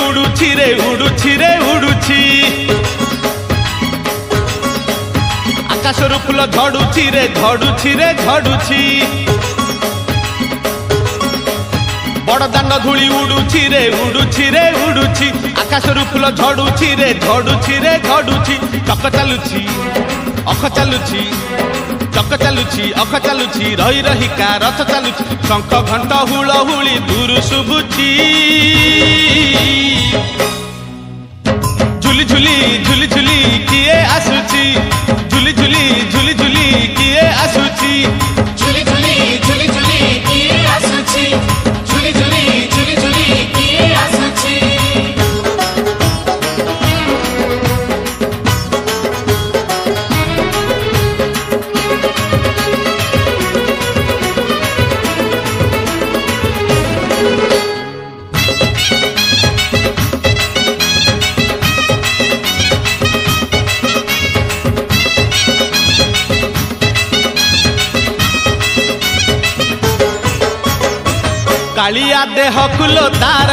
उड़ुछि रे उड़ुछि रे उड़ुछि आकाशरू फूल झड़ुछि रे झड़ुछि रे झड़ुछि बड़ दांड धूली उड़ुछि रे उड़ुछि रे उड़ुछि आकाशरू फूल झड़ुछि रे झड़ुछि रे झड़ुछि चक चालुछि अख चालुछि चक चालुछि अख चालुछि रही रहिका रथ चालुछि शंख घंट हुलहुली दूर शुभुछि झुली झुली झुली झुली किए आसुछि झुली झुली झुली झुली किए आसुछि झुली झुली झुली झुली किए आसुछि झुली झुली झुली झुली किए आसुछि कालिया देह कुलो तार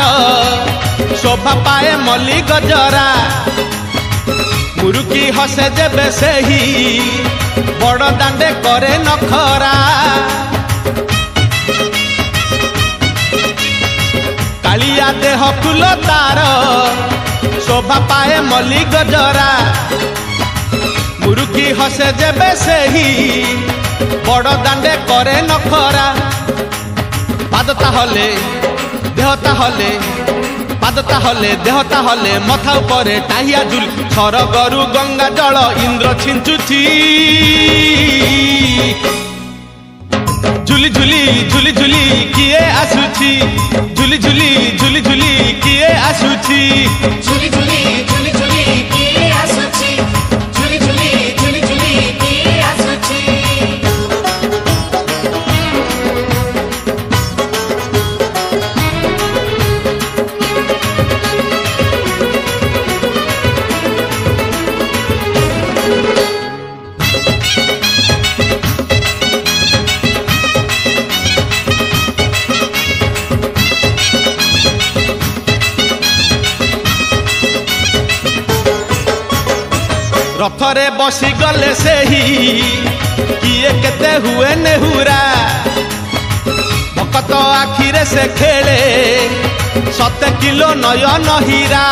शोभा पाए मल्ली गजरा मुरुकी हसे जेबे सेही बड़ दांडे करे नखरा कालिया देह कुलो तार शोभा पाए मल्ली गजरा मुरुकी हसे जेबे सेही बड़ दांडे करे नखरा पादता हले देहता हले पादता हले देहता हले मथा उपरे टाहिया झुल सरगरु गंगा जल इंद्र छिंचुछि झुली झुली झुली झुली किए आसुछि झुली झुली झुली झुली किए आसुछि झुली झुली झुली झुली किए आसुछि झुली झुली झुली झुली किए आसुछि रथरे बसी गले सेही किए केते हुए नेहुरा भकत आखिरे से खेले 7 किलो नयन हीरा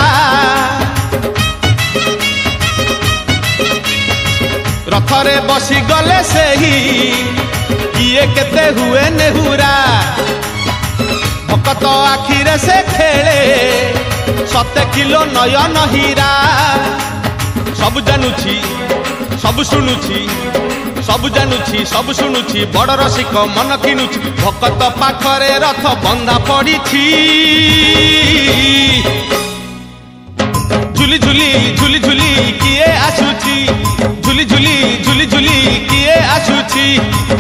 रथरे बसी गले सेही किए केते हुए नेहुरा भकत आखिरे से खेले 7 किलो नयन हीरा सब जानुछि सब शुणुछि सब जानुछि सब शुणुछि बड़ रसिक मन किनुछि भकत पाखरे रथ बंधा पड़िछि झुली झुली झुली झुली किए आसुछि झुली झुली झुली झुली किए आसुछि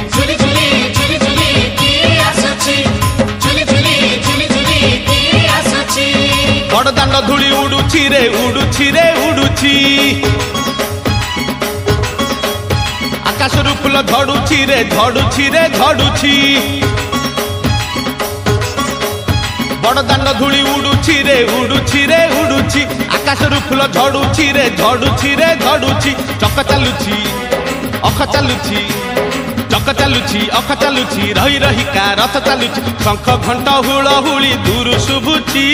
झुली झुली झुली झुली किए आसुछि झुली झुली झुली झुली किए आसुछि बड़ दांड धूली उड़ुछि रे उड़ुछि रे उड़ुछि आकाशरू फूल झड़ुछि रे झड़ुछि रे झड़ुछि बड़ दांड धूली उड़ुछि रे उड़ुछि रे उड़ुछि आकाशरू फूल झड़ुछि रे झड़ुछि रे झड़ुछि चक चालुछि अख चालुछि चक चालुछि अख चालुछि रही रहिका रथ चालुछि शंख घंट हुलहुली दूर शुभुछि।